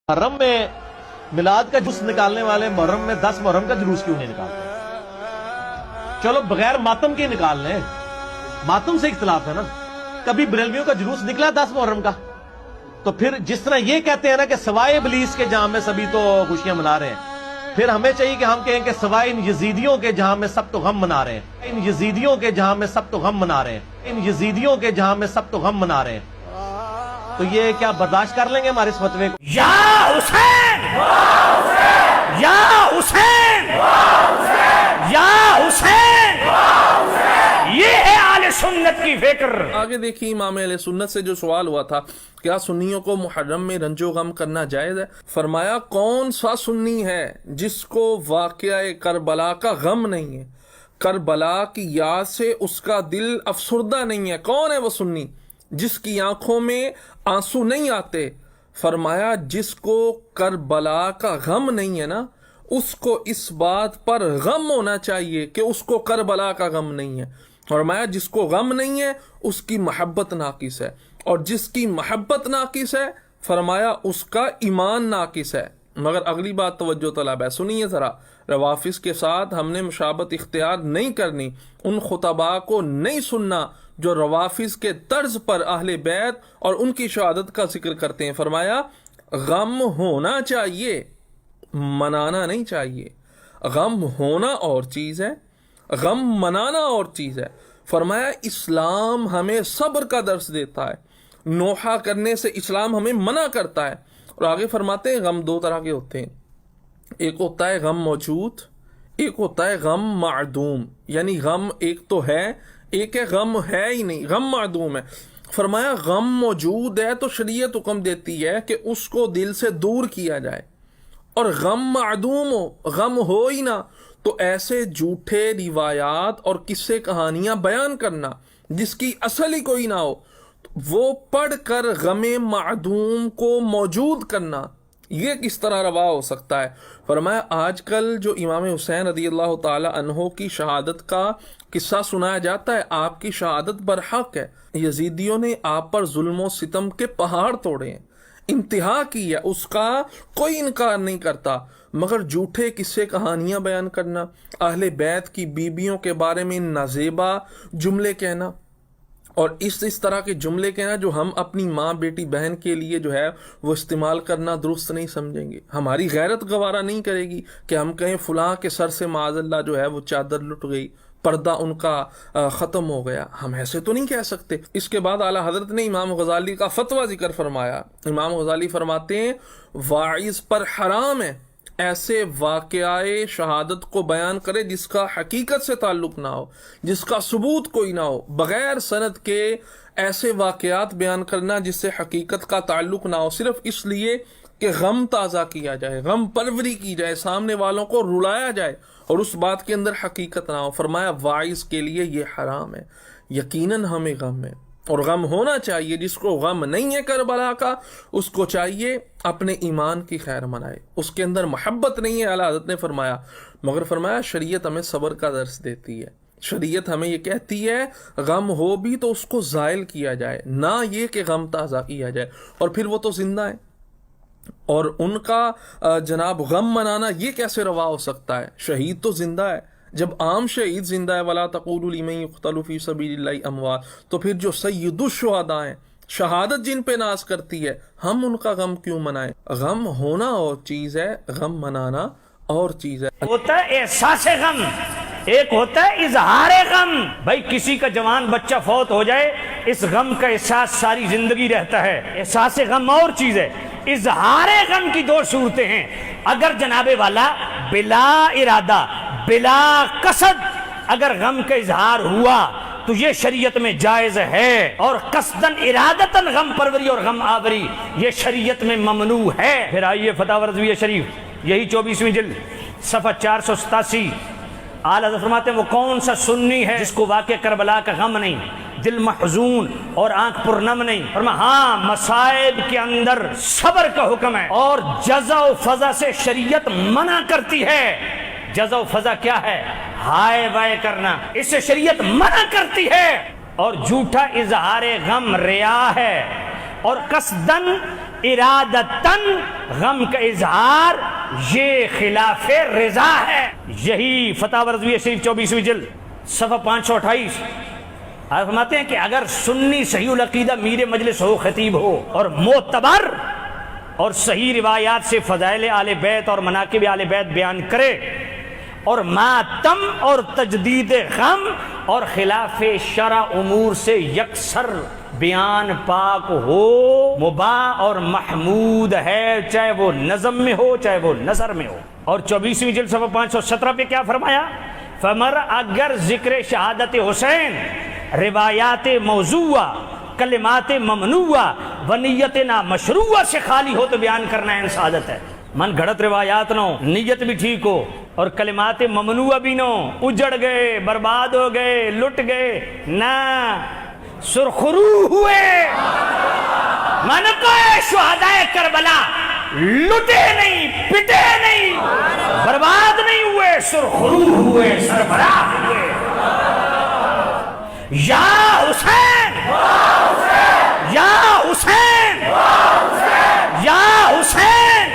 محرم میں میلاد کا جلوس نکالنے والے محرم میں 10 محرم کا جلوس کیوں نہیں نکالتے؟ چلو بغیر ماتم کے نکال لیں، ماتم سے اختلاف ہے نا۔ کبھی بریلویوں کا جلوس نکلا 10 محرم کا؟ تو پھر جس طرح یہ کہتے ہیں نا کہ سوائے ابلیس کے جہاں میں سبھی تو خوشیاں منا رہے ہیں، پھر ہمیں چاہیے کہ ہم کہیں کہ سوائے ان یزیدیوں کے جہاں میں سب تو غم منا رہے ہیں، ان یزیدیوں کے جہاں میں سب تو غم منا رہے ہیں، ان یزیدیوں کے جہاں میں سب تو غم منا رہے ہیں۔ تو یہ کیا برداشت کر لیں گے ہمارے اس فتوے کو؟ یا حسین یا حسین یا حسین، یہ ہے اہل سنت کی فکر۔ آگے دیکھیے امام اہل سنت سے جو سوال ہوا تھا، کیا سنیوں کو محرم میں رنج و غم کرنا جائز ہے؟ فرمایا کون سا سنی ہے جس کو واقعہ کربلا کا غم نہیں ہے، کربلا کی یاد سے اس کا دل افسردہ نہیں ہے؟ کون ہے وہ سنی جس کی آنکھوں میں آنسو نہیں آتے؟ فرمایا جس کو کربلا کا غم نہیں ہے نا، اس کو اس بات پر غم ہونا چاہیے کہ اس کو کربلا کا غم نہیں ہے۔ فرمایا جس کو غم نہیں ہے اس کی محبت ناقص ہے، اور جس کی محبت ناقص ہے فرمایا اس کا ایمان ناقص ہے۔ مگر اگلی بات توجہ طلب ہے، سنیے ذرا، روافظ کے ساتھ ہم نے مشابہت اختیار نہیں کرنی، ان خطباء کو نہیں سننا جو روافظ کے طرز پر اہل بیت اور ان کی شہادت کا ذکر کرتے ہیں۔ فرمایا غم ہونا چاہیے، منانا نہیں چاہیے۔ غم ہونا اور چیز ہے، غم منانا اور چیز ہے۔ فرمایا اسلام ہمیں صبر کا درس دیتا ہے، نوحہ کرنے سے اسلام ہمیں منع کرتا ہے۔ اور آگے فرماتے ہیں غم دو طرح کے ہوتے ہیں، ایک ہوتا ہے غم موجود، ایک ہوتا ہے غم معدوم، یعنی غم ایک تو ہے، ایک ہے غم ہے ہی نہیں، غم معدوم ہے۔ فرمایا غم موجود ہے تو شریعت حکم دیتی ہے کہ اس کو دل سے دور کیا جائے، اور غم معدوم ہو، غم ہو ہی نہ، تو ایسے جھوٹے روایات اور قصے کہانیاں بیان کرنا جس کی اصل ہی کوئی نہ ہو، وہ پڑھ کر غم معدوم کو موجود کرنا، یہ کس طرح روا ہو سکتا ہے؟ فرمایا آج کل جو امام حسین رضی اللہ تعالی عنہ کی شہادت کا قصہ سنایا جاتا ہے، آپ کی شہادت برحق ہے، یزیدیوں نے آپ پر ظلم و ستم کے پہاڑ توڑے ہیں، انتہا کی ہے، اس کا کوئی انکار نہیں کرتا، مگر جھوٹے قصے کہانیاں بیان کرنا، اہل بیت کی بیویوں کے بارے میں نازیبا جملے کہنا، اور اس طرح کے جملے کہنا جو ہم اپنی ماں بیٹی بہن کے لیے جو ہے وہ استعمال کرنا درست نہیں سمجھیں گے۔ ہماری غیرت گوارا نہیں کرے گی کہ ہم کہیں فلاں کے سر سے معاذ اللہ جو ہے وہ چادر لٹ گئی، پردہ ان کا ختم ہو گیا، ہم ایسے تو نہیں کہہ سکتے۔ اس کے بعد اعلیٰ حضرت نے امام غزالی کا فتویٰ ذکر فرمایا۔ امام غزالی فرماتے ہیں واعظ پر حرام ہے ایسے واقعہ شہادت کو بیان کرے جس کا حقیقت سے تعلق نہ ہو، جس کا ثبوت کوئی نہ ہو، بغیر سند کے ایسے واقعات بیان کرنا جس سے حقیقت کا تعلق نہ ہو، صرف اس لیے کہ غم تازہ کیا جائے، غم پروری کی جائے، سامنے والوں کو رلایا جائے، اور اس بات کے اندر حقیقت نہ ہو۔ فرمایا واعظ کے لیے یہ حرام ہے، یقیناً ہمیں غم ہے، اور غم ہونا چاہیے۔ جس کو غم نہیں ہے کربلا کا، اس کو چاہیے اپنے ایمان کی خیر منائے، اس کے اندر محبت نہیں ہے، اعلیٰ حضرت نے فرمایا۔ مگر فرمایا شریعت ہمیں صبر کا درس دیتی ہے، شریعت ہمیں یہ کہتی ہے غم ہو بھی تو اس کو زائل کیا جائے، نہ یہ کہ غم تازہ کیا جائے، اور پھر وہ تو زندہ ہے، اور ان کا جناب غم منانا یہ کیسے روا ہو سکتا ہے؟ شہید تو زندہ ہے، جب عام شہید زندہ ہے، وَلَا تَقُولُوا لِمَن يُقْتَلُ فِي سَبِيلِ اللَّهِ أَمْوَاتٌ، تو پھر جو سید الشہداء ہیں، شہادت جن پہ ناز کرتی ہے، ہم ان کا غم کیوں منائیں؟ غم ہونا اور چیز ہے، غم منانا اور چیز ہے۔ ہوتا ہے احساس غم، ایک ہوتا ہے اظہار غم۔ بھائی کسی کا جوان بچہ فوت ہو جائے، اس غم کا احساس ساری زندگی رہتا ہے، احساس غم اور چیز ہے، اظہار غم کی دو صورتیں ہیں۔ اگر جناب والا بلا ارادہ بلا قصد اگر غم کا اظہار ہوا تو یہ شریعت میں جائز ہے، اور قصدن ارادتاً غم پروری اور غم آوری یہ شریعت میں ممنوع ہے۔ پھر آئیے فتاوی رضویہ شریف، یہی 24ویں جلد، صفحہ 487، اعلیٰ حضرت فرماتے ہیں وہ کون سا سنی ہے جس کو واقع کربلا کا غم نہیں، دل محزون اور آنکھ پرنم نہیں؟ فرمایا ہاں مصائب کے اندر صبر کا حکم ہے، اور جزا و فضا سے شریعت منع کرتی ہے۔ جزا و فضا کیا ہے؟ ہائے بائے کرنا، اس سے شریعت منع کرتی ہے۔ اور جھوٹا اظہار غم ریا ہے، اور قصدن ارادتن غم کا اظہار یہ خلاف رضا ہے. یہی فتاوی رضویہ شریف 24ویں جلد صفحہ 528 آپ فرماتے ہیں کہ اگر سنی صحیح العقیدہ میر مجلس ہو، خطیب ہو اور معتبر اور صحیح روایات سے فضائل آل بیت اور مناقب آل بیت بیان کرے اور ماتم اور تجدید غم اور خلاف شرع امور سے یکسر بیان پاک ہو، مباح اور محمود ہے، چاہے وہ نظم میں ہو چاہے وہ نثر میں ہو. اور 24ویں جلد صفحہ 517 پہ کیا فرمایا؟ فمر اگر ذکر شہادت حسین روایات موضوعہ، کلمات ممنوعہ و نیت نامشروعہ سے خالی ہو تو بیان کرنا ہے سعادت ہے. من گھڑت روایات نو، نیت بھی ٹھیک ہو اور کلمات ممنوعہ بھی نو، اجڑ گئے، برباد ہو گئے، لٹ گئے نہ، سرخرو ہوئے. من کو شہدائے کربلا لٹے نہیں، پٹے نہیں، برباد نہیں ہوئے، سرخرو ہوئے، سربراہ ہوئے. یا حسین یا حسین یا حسین،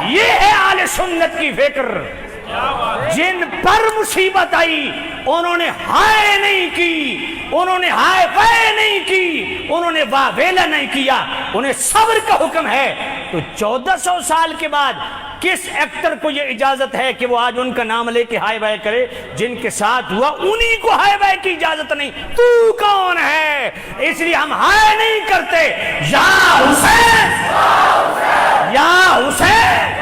یہ ہے اہل سنت کی فکر. جن پر مصیبت آئی انہوں نے ہائے نہیں کی، انہوں نے ہائے وے نہیں کی، انہوں نے واہ ویلا نہیں کیا، انہیں صبر کا حکم ہے. تو 1400 سال کے بعد کس ایکٹر کو یہ اجازت ہے کہ وہ آج ان کا نام لے کے ہائے وائے کرے؟ جن کے ساتھ ہوا انہی کو ہائے وائے کی اجازت نہیں. تو کون ہے؟ اس لیے ہم ہائے نہیں کرتے. یا حسین یا حسین